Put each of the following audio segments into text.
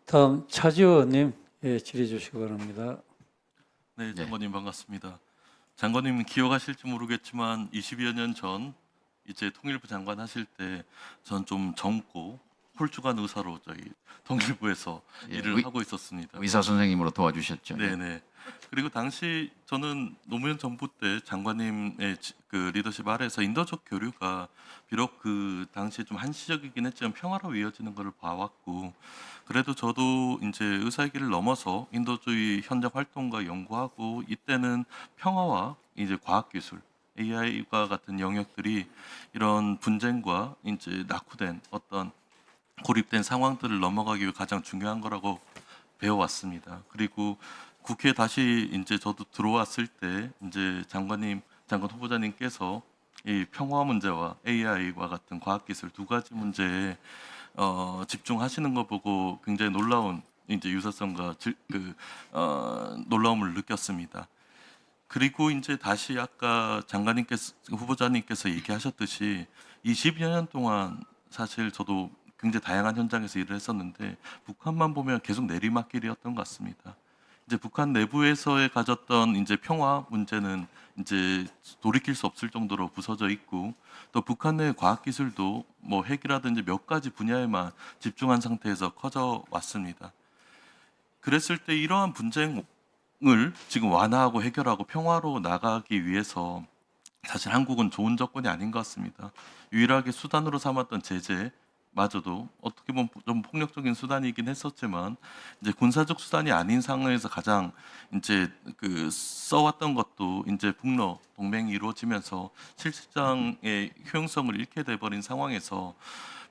다음 차지원님 질의 주시기 바랍니다. 네, 장관님 반갑습니다. 장관님 기억하실지 모르겠지만 20여 년 전 이제 통일부 장관 하실 때 전 좀 젊고 홀쭉한 의사로 저희 통일부에서 일을 하고 있었습니다. 의사 선생님으로 도와주셨죠. 네네. 그리고 당시 저는 노무현 정부 때 장관님의 그 리더십 아래에서 인도적 교류가 비록 그 당시에 좀 한시적이긴 했지만 평화로 이어지는 것을 봐왔고, 그래도 저도 이제 의사의 길을 넘어서 인도주의 현장 활동과 연구하고, 이때는 평화와 이제 과학기술, AI와 같은 영역들이 이런 분쟁과 이제 낙후된 어떤 고립된 상황들을 넘어가기 위해 가장 중요한 거라고 배워왔습니다. 그리고 국회에 다시 이제 저도 들어왔을 때 이제 장관 후보자님께서 이 평화 문제와 AI와 같은 과학기술 두 가지 문제에 집중하시는 거 보고 굉장히 놀라운 이제 유사성과 놀라움을 느꼈습니다. 그리고 이제 다시 아까 후보자님께서 얘기하셨듯이 20여 년 동안 사실 저도 굉장히 다양한 현장에서 일을 했었는데 북한만 보면 계속 내리막길이었던 것 같습니다. 이제 북한 내부에서의 가졌던 이제 평화 문제는 이제 돌이킬 수 없을 정도로 부서져 있고, 또 북한 내 과학 기술도 뭐 핵이라든지 몇 가지 분야에만 집중한 상태에서 커져 왔습니다. 그랬을 때 이러한 분쟁을 지금 완화하고 해결하고 평화로 나가기 위해서 사실 한국은 좋은 조건이 아닌 것 같습니다. 유일하게 수단으로 삼았던 제재 마저도 어떻게 보면 좀 폭력적인 수단이긴 했었지만 이제 군사적 수단이 아닌 상황에서 가장 이제 그 써왔던 것도 이제 북러 동맹이 이루어지면서 실질상의 효용성을 잃게 돼버린 상황에서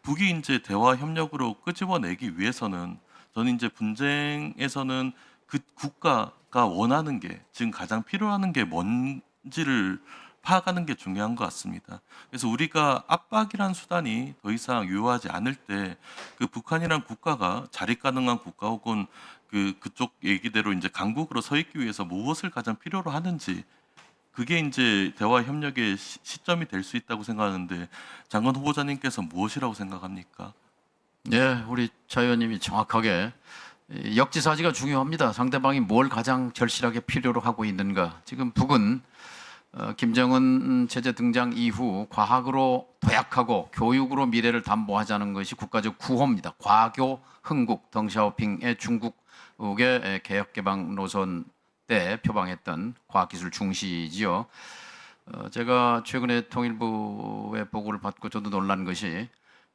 북이 이제 대화 협력으로 끄집어내기 위해서는 저는 이제 분쟁에서는 그 국가가 원하는 게 지금 가장 필요하는 게 뭔지를 파악하는 게 중요한 것 같습니다. 그래서 우리가 압박이란 수단이 더 이상 유효하지 않을 때 그 북한이란 국가가 자립 가능한 국가 혹은 그쪽 얘기대로 이제 강국으로 서 있기 위해서 무엇을 가장 필요로 하는지, 그게 이제 대화 협력의 시점이 될 수 있다고 생각하는데 장관 후보자님께서 무엇이라고 생각합니까? 네, 우리 차 의원님이 정확하게 역지사지가 중요합니다. 상대방이 뭘 가장 절실하게 필요로 하고 있는가. 지금 북은 김정은 체제 등장 이후 과학으로 도약하고 교육으로 미래를 담보하자는 것이 국가적 구호입니다. 과교 흥국 덩샤오핑의 중국의 개혁개방 노선 때 표방했던 과학기술 중시지요. 제가 최근에 통일부의 보고를 받고 저도 놀란 것이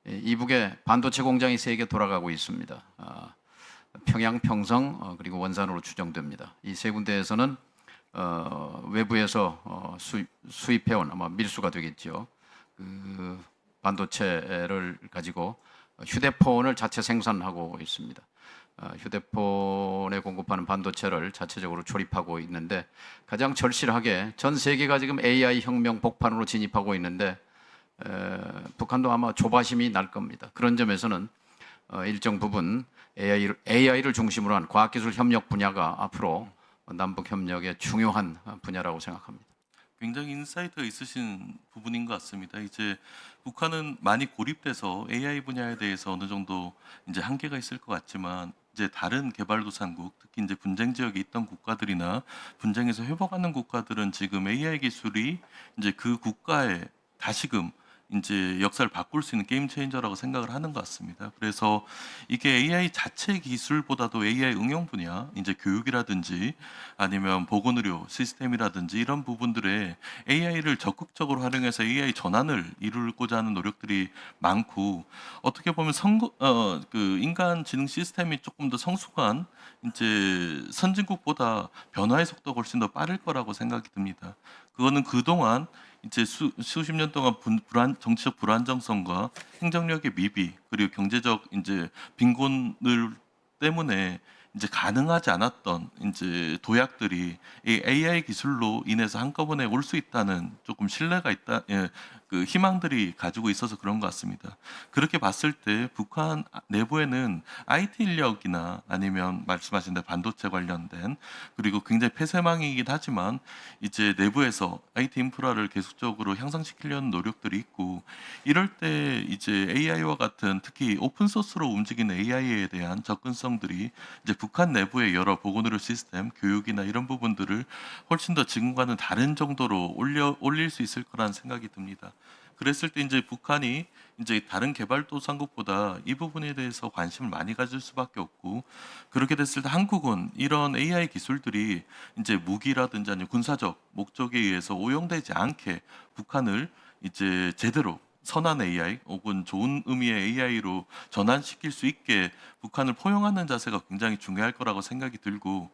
이북에 반도체 공장이 3개 돌아가고 있습니다. 평양, 평성 그리고 원산으로 추정됩니다. 이 세 군데에서는 외부에서 수입해온 아마 밀수가 되겠죠. 그 반도체를 가지고 휴대폰을 자체 생산하고 있습니다. 휴대폰에 공급하는 반도체를 자체적으로 조립하고 있는데 가장 절실하게 전 세계가 지금 AI 혁명 복판으로 진입하고 있는데 북한도 아마 조바심이 날 겁니다. 그런 점에서는 일정 부분 AI를 중심으로 한 과학기술 협력 분야가 앞으로 남북 협력의 중요한 분야라고 생각합니다. 굉장히 인사이트가 있으신 부분인 것 같습니다. 이제 북한은 많이 고립돼서 AI 분야에 대해서 어느 정도 이제 한계가 있을 것 같지만 이제 다른 개발도상국, 특히 이제 분쟁 지역에 있던 국가들이나 분쟁에서 회복하는 국가들은 지금 AI 기술이 이제 그 국가에 다시금 이제 역사를 바꿀 수 있는 게임 체인저라고 생각을 하는 것 같습니다. 그래서 이게 AI 자체 기술보다도 AI 응용 분야, 이제 교육이라든지 아니면 보건의료 시스템이라든지 이런 부분들에 AI를 적극적으로 활용해서 AI 전환을 이루고자 하는 노력들이 많고, 어떻게 보면 그 인간 지능 시스템이 조금 더 성숙한 이제 선진국보다 변화의 속도가 훨씬 더 빠를 거라고 생각이 듭니다. 그거는 그동안 이제 수십 년 동안 정치적 불안정성과 행정력의 미비, 그리고 경제적 이제 빈곤을 때문에 이제 가능하지 않았던 이제 도약들이 이 AI 기술로 인해서 한꺼번에 올 수 있다는 조금 신뢰가 있다, 그 희망들이 가지고 있어서 그런 것 같습니다. 그렇게 봤을 때 북한 내부에는 IT 인력이나 아니면 말씀하신 대로 반도체 관련된 그리고 굉장히 폐쇄망이긴 하지만 이제 내부에서 IT 인프라를 계속적으로 향상시키려는 노력들이 있고 이럴 때 이제 AI와 같은 특히 오픈 소스로 움직이는 AI에 대한 접근성들이 이제 북한 내부의 여러 보건의료 시스템, 교육이나 이런 부분들을 훨씬 더 지금과는 다른 정도로 올릴 수 있을 거라는 생각이 듭니다. 그랬을 때 이제 북한이 이제 다른 개발도상국보다 이 부분에 대해서 관심을 많이 가질 수밖에 없고 그렇게 됐을 때 한국은 이런 AI 기술들이 이제 무기라든지 아니면 군사적 목적에 의해서 오용되지 않게 북한을 이제 제대로 선한 AI 혹은 좋은 의미의 AI로 전환시킬 수 있게 북한을 포용하는 자세가 굉장히 중요할 거라고 생각이 들고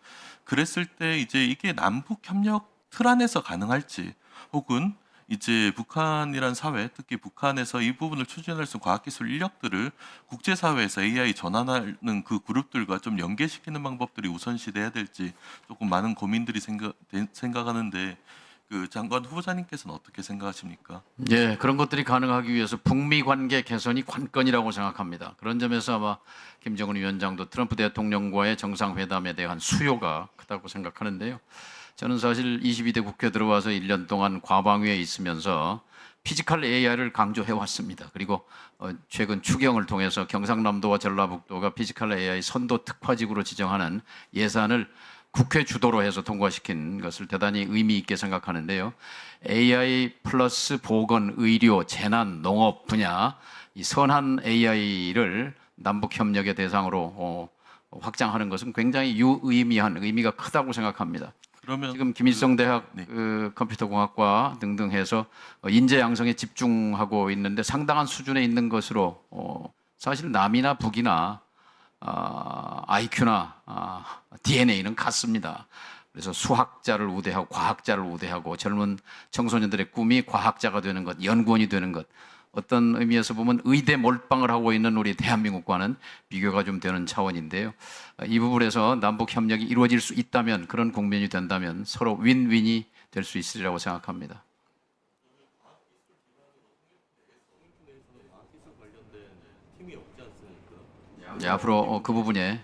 그랬을 때 이제 이게 남북 협력 틀 안에서 가능할지 혹은 이제 북한이란 사회, 특히 북한에서 이 부분을 추진할 수 있는 과학기술 인력들을 국제사회에서 AI 전환하는 그 그룹들과 좀 연계시키는 방법들이 우선시돼야 될지 조금 많은 고민들이 생각하는데 그 장관 후보자님께서는 어떻게 생각하십니까? 예, 그런 것들이 가능하기 위해서 북미 관계 개선이 관건이라고 생각합니다. 그런 점에서 아마 김정은 위원장도 트럼프 대통령과의 정상회담에 대한 수요가 크다고 생각하는데요. 저는 사실 22대 국회 들어와서 1년 동안 과방위에 있으면서 피지컬 AI를 강조해 왔습니다. 그리고 최근 추경을 통해서 경상남도와 전라북도가 피지컬 AI 선도 특화지구로 지정하는 예산을 국회 주도로 해서 통과시킨 것을 대단히 의미 있게 생각하는데요. AI 플러스 보건, 의료, 재난, 농업 분야 이 선한 AI를 남북 협력의 대상으로 확장하는 것은 굉장히 유의미한 의미가 크다고 생각합니다. 그러면 지금 김일성 대학 네. 컴퓨터공학과 등등 해서 인재 양성에 집중하고 있는데 상당한 수준에 있는 것으로 사실 남이나 북이나 IQ나 DNA는 같습니다. 그래서 수학자를 우대하고 과학자를 우대하고 젊은 청소년들의 꿈이 과학자가 되는 것, 연구원이 되는 것 어떤 의미에서 보면 의대 몰빵을 하고 있는 우리 대한민국과는 비교가 좀 되는 차원인데요. 이 부분에서 남북 협력이 이루어질 수 있다면 그런 국면이 된다면 서로 윈윈이 될 수 있으리라고 생각합니다. 예, 앞으로 그 부분에